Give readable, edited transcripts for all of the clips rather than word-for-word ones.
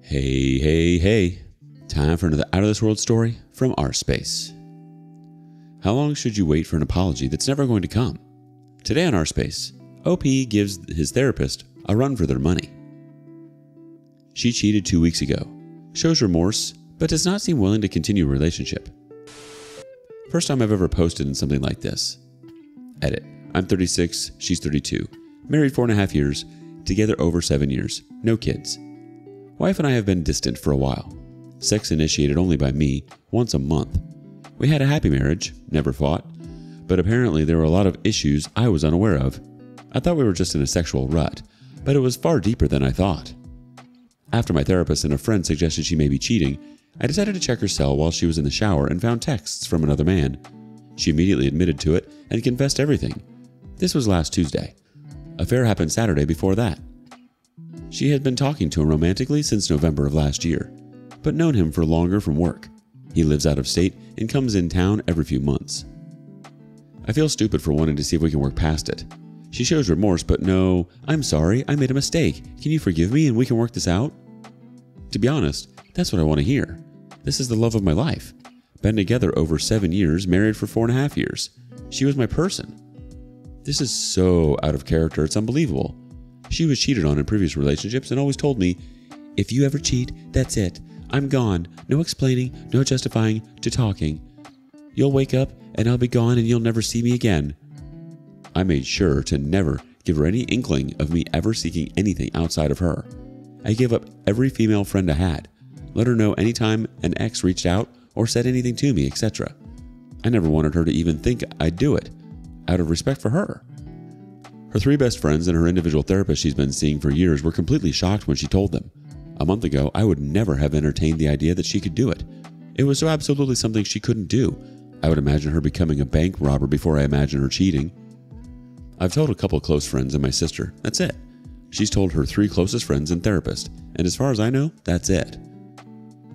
Hey, hey, hey. Time for another Out of This World story from rSpace. How long should you wait for an apology that's never going to come? Today on rSpace, OP gives his therapist a run for their money. She cheated 2 weeks ago, shows remorse, but does not seem willing to continue a relationship. First time I've ever posted in something like this. Edit. I'm 36, she's 32. Married 4.5 years, together over 7 years, no kids. Wife and I have been distant for a while. Sex initiated only by me, once a month. We had a happy marriage, never fought, but apparently there were a lot of issues I was unaware of. I thought we were just in a sexual rut, but it was far deeper than I thought. After my therapist and a friend suggested she may be cheating, I decided to check her cell while she was in the shower and found texts from another man. She immediately admitted to it and confessed everything. This was last Tuesday. Affair happened Saturday before that. She had been talking to him romantically since November of last year, but known him for longer from work. He lives out of state and comes in town every few months. I feel stupid for wanting to see if we can work past it. She shows remorse, but no, I'm sorry, I made a mistake. Can you forgive me and we can work this out? To be honest, that's what I want to hear. This is the love of my life. Been together over 7 years, married for 4.5 years. She was my person. This is so out of character, it's unbelievable. She was cheated on in previous relationships and always told me, if you ever cheat, that's it. I'm gone. No explaining, no justifying, to talking. You'll wake up and I'll be gone and you'll never see me again. I made sure to never give her any inkling of me ever seeking anything outside of her. I gave up every female friend I had, let her know anytime an ex reached out or said anything to me, etc. I never wanted her to even think I'd do it, out of respect for her. Her 3 best friends and her individual therapist she's been seeing for years were completely shocked when she told them. A month ago, I would never have entertained the idea that she could do it. It was so absolutely something she couldn't do. I would imagine her becoming a bank robber before I imagine her cheating. I've told a couple close friends and my sister. That's it. She's told her 3 closest friends and therapist. And as far as I know, that's it.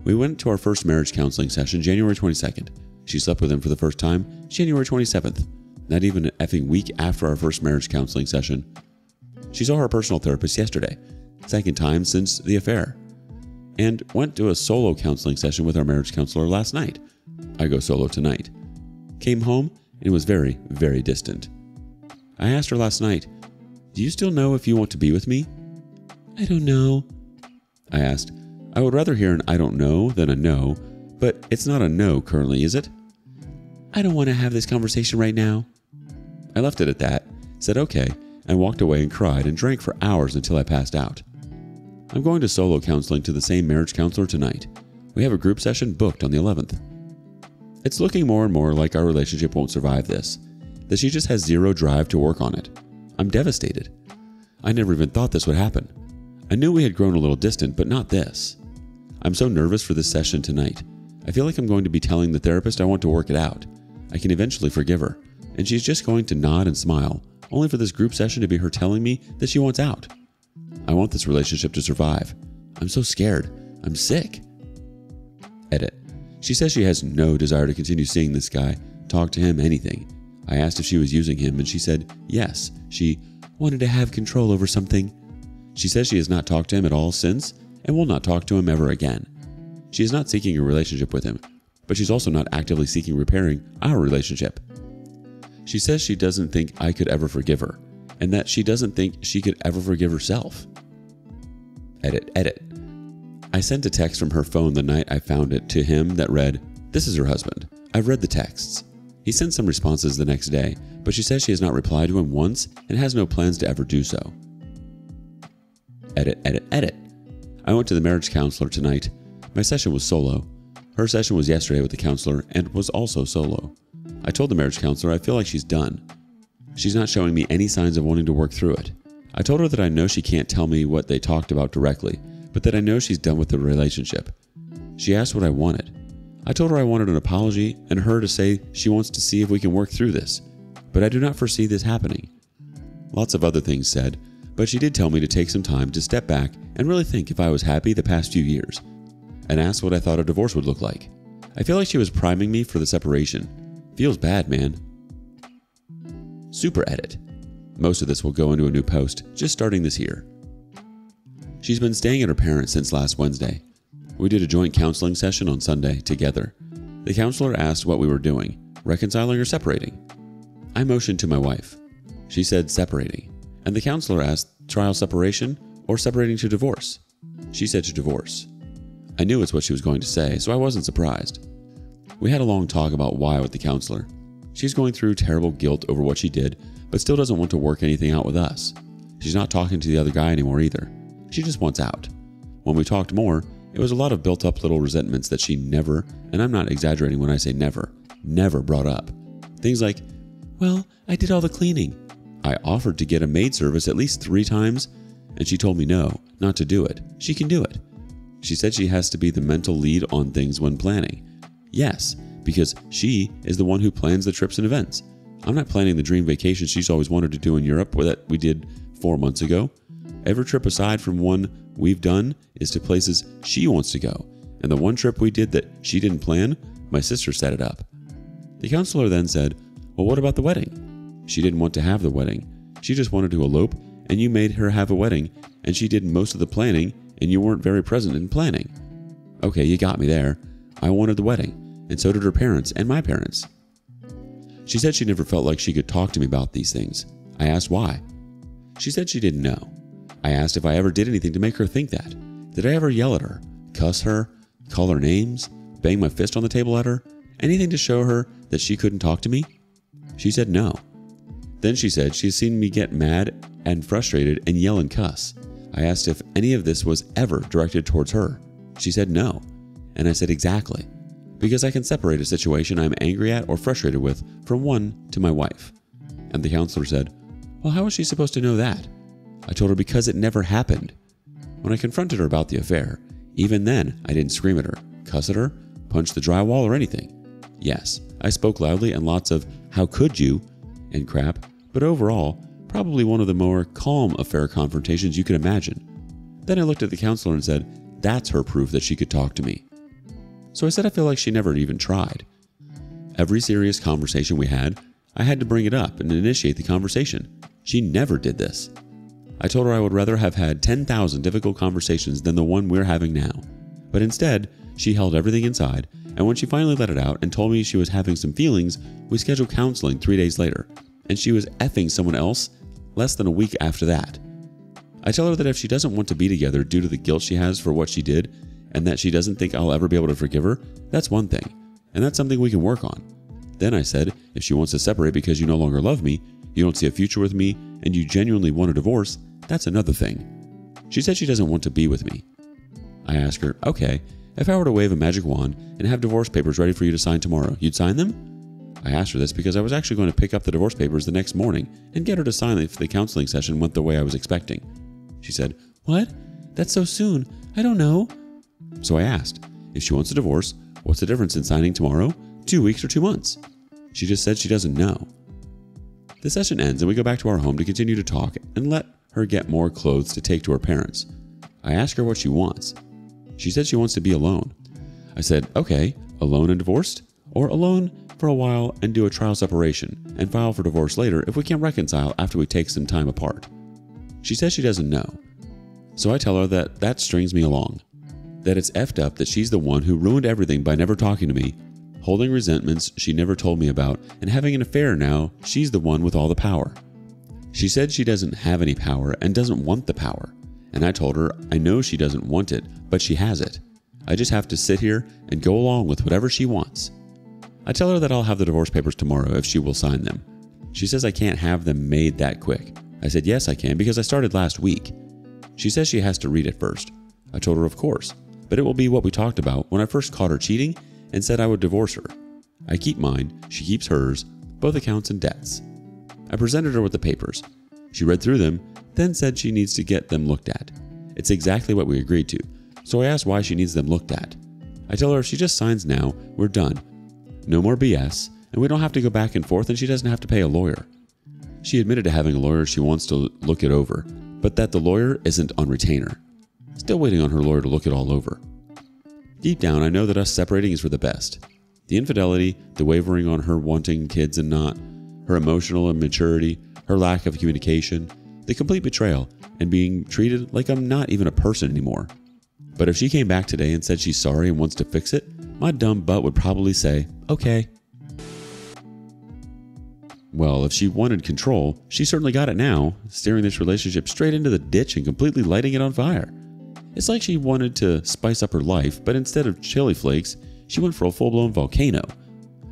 We went to our first marriage counseling session January 22nd. She slept with him for the first time January 27th. Not even an effing week after our first marriage counseling session. She saw her personal therapist yesterday, second time since the affair, and went to a solo counseling session with our marriage counselor last night. I go solo tonight. Came home and was very, very distant. I asked her last night, do you still know if you want to be with me? I don't know. I asked, I would rather hear an I don't know than a no, but it's not a no currently, is it? I don't want to have this conversation right now. I left it at that, said okay, and walked away and cried and drank for hours until I passed out. I'm going to solo counseling to the same marriage counselor tonight. We have a group session booked on the 11th. It's looking more and more like our relationship won't survive this, that she just has zero drive to work on it. I'm devastated. I never even thought this would happen. I knew we had grown a little distant, but not this. I'm so nervous for this session tonight. I feel like I'm going to be telling the therapist I want to work it out. I can eventually forgive her, and she's just going to nod and smile, only for this group session to be her telling me that she wants out. I want this relationship to survive. I'm so scared. I'm sick. Edit. She says she has no desire to continue seeing this guy, talk to him, anything. I asked if she was using him, and she said yes. She wanted to have control over something. She says she has not talked to him at all since, and will not talk to him ever again. She is not seeking a relationship with him, but she's also not actively seeking repairing our relationship. She says she doesn't think I could ever forgive her, and that she doesn't think she could ever forgive herself. Edit. I sent a text from her phone the night I found it to him that read, "This is her husband. I've read the texts." He sent some responses the next day, but she says she has not replied to him once and has no plans to ever do so. Edit. I went to the marriage counselor tonight. My session was solo. Her session was yesterday with the counselor and was also solo. I told the marriage counselor I feel like she's done. She's not showing me any signs of wanting to work through it. I told her that I know she can't tell me what they talked about directly, but that I know she's done with the relationship. She asked what I wanted. I told her I wanted an apology and her to say she wants to see if we can work through this, but I do not foresee this happening. Lots of other things said, but she did tell me to take some time to step back and really think if I was happy the past few years, and asked what I thought a divorce would look like. I feel like she was priming me for the separation. Feels bad, man. Super edit. Most of this will go into a new post, just starting this year. She's been staying at her parents' since last Wednesday. We did a joint counseling session on Sunday together. The counselor asked what we were doing, reconciling or separating. I motioned to my wife. She said separating, and the counselor asked trial separation or separating to divorce. She said to divorce. I knew it's what she was going to say, so I wasn't surprised. We had a long talk about why with the counselor. She's going through terrible guilt over what she did, but still doesn't want to work anything out with us. She's not talking to the other guy anymore either. She just wants out. When we talked more, it was a lot of built up little resentments that she never, and I'm not exaggerating when I say never brought up. Things like, well, I did all the cleaning. I offered to get a maid service at least 3 times, and she told me no, not to do it. She can do it. She said she has to be the mental lead on things when planning. Yes, because she is the one who plans the trips and events. I'm not planning the dream vacation she's always wanted to do in Europe that we did 4 months ago. Every trip aside from one we've done is to places she wants to go. And the one trip we did that she didn't plan, my sister set it up. The counselor then said, well, what about the wedding? She didn't want to have the wedding. She just wanted to elope, and you made her have a wedding, and she did most of the planning, and you weren't very present in planning. Okay, you got me there. I wanted the wedding, and so did her parents and my parents. She said she never felt like she could talk to me about these things. I asked why. She said she didn't know. I asked if I ever did anything to make her think that. Did I ever yell at her, cuss her, call her names, bang my fist on the table at her, anything to show her that she couldn't talk to me? She said no. Then she said she has seen me get mad and frustrated and yell and cuss. I asked if any of this was ever directed towards her. She said no. And I said exactly. Because I can separate a situation I'm angry at or frustrated with from one to my wife. And the counselor said, well, how was she supposed to know that? I told her because it never happened. When I confronted her about the affair, even then I didn't scream at her, cuss at her, punch the drywall or anything. Yes, I spoke loudly and lots of how could you and crap, but overall, probably one of the more calm affair confrontations you could imagine. Then I looked at the counselor and said, that's her proof that she could talk to me. So I said I feel like she never even tried. Every serious conversation we had, I had to bring it up and initiate the conversation. She never did this. I told her I would rather have had 10,000 difficult conversations than the one we're having now. But instead, she held everything inside, and when she finally let it out and told me she was having some feelings, we scheduled counseling 3 days later, and she was effing someone else less than a week after that. I tell her that if she doesn't want to be together due to the guilt she has for what she did, and that she doesn't think I'll ever be able to forgive her, that's one thing, and that's something we can work on. Then I said, if she wants to separate because you no longer love me, you don't see a future with me, and you genuinely want a divorce, that's another thing. She said she doesn't want to be with me. I asked her, okay, if I were to wave a magic wand and have divorce papers ready for you to sign tomorrow, you'd sign them? I asked her this because I was actually going to pick up the divorce papers the next morning and get her to sign if the counseling session went the way I was expecting. She said, what? That's so soon. I don't know. So I asked, if she wants a divorce, what's the difference in signing tomorrow, 2 weeks, or 2 months? She just said she doesn't know. The session ends and we go back to our home to continue to talk and let her get more clothes to take to her parents. I ask her what she wants. She said she wants to be alone. I said, okay, alone and divorced? Or alone for a while and do a trial separation and file for divorce later if we can't reconcile after we take some time apart. She says she doesn't know. So I tell her that strings me along. That it's effed up that she's the one who ruined everything by never talking to me, holding resentments she never told me about, and having an affair now she's the one with all the power. She said she doesn't have any power and doesn't want the power. And I told her I know she doesn't want it, but she has it. I just have to sit here and go along with whatever she wants. I tell her that I'll have the divorce papers tomorrow if she will sign them. She says I can't have them made that quick. I said yes I can because I started last week. She says she has to read it first. I told her of course, but it will be what we talked about when I first caught her cheating and said I would divorce her. I keep mine, she keeps hers, both accounts and debts. I presented her with the papers. She read through them, then said she needs to get them looked at. It's exactly what we agreed to, so I asked why she needs them looked at. I tell her if she just signs now, we're done. No more BS, and we don't have to go back and forth and she doesn't have to pay a lawyer. She admitted to having a lawyer she wants to look it over, but that the lawyer isn't on retainer. Still waiting on her lawyer to look it all over. Deep down, I know that us separating is for the best. The infidelity, the wavering on her wanting kids and not, her emotional immaturity, her lack of communication, the complete betrayal, and being treated like I'm not even a person anymore. But if she came back today and said she's sorry and wants to fix it, my dumb butt would probably say, okay. Well, if she wanted control, she certainly got it now, steering this relationship straight into the ditch and completely lighting it on fire. It's like she wanted to spice up her life, but instead of chili flakes, she went for a full-blown volcano.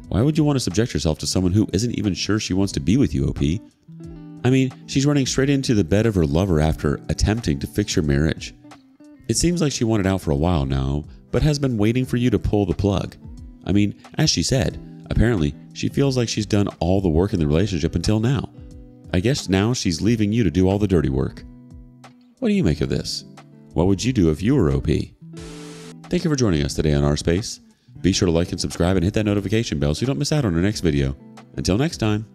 Why would you want to subject yourself to someone who isn't even sure she wants to be with you, OP? I mean, she's running straight into the bed of her lover after attempting to fix your marriage. It seems like she wanted out for a while now, but has been waiting for you to pull the plug. I mean, as she said, apparently she feels like she's done all the work in the relationship until now. I guess now she's leaving you to do all the dirty work. What do you make of this? What would you do if you were OP? Thank you for joining us today on rSpace. Be sure to like and subscribe and hit that notification bell so you don't miss out on our next video. Until next time.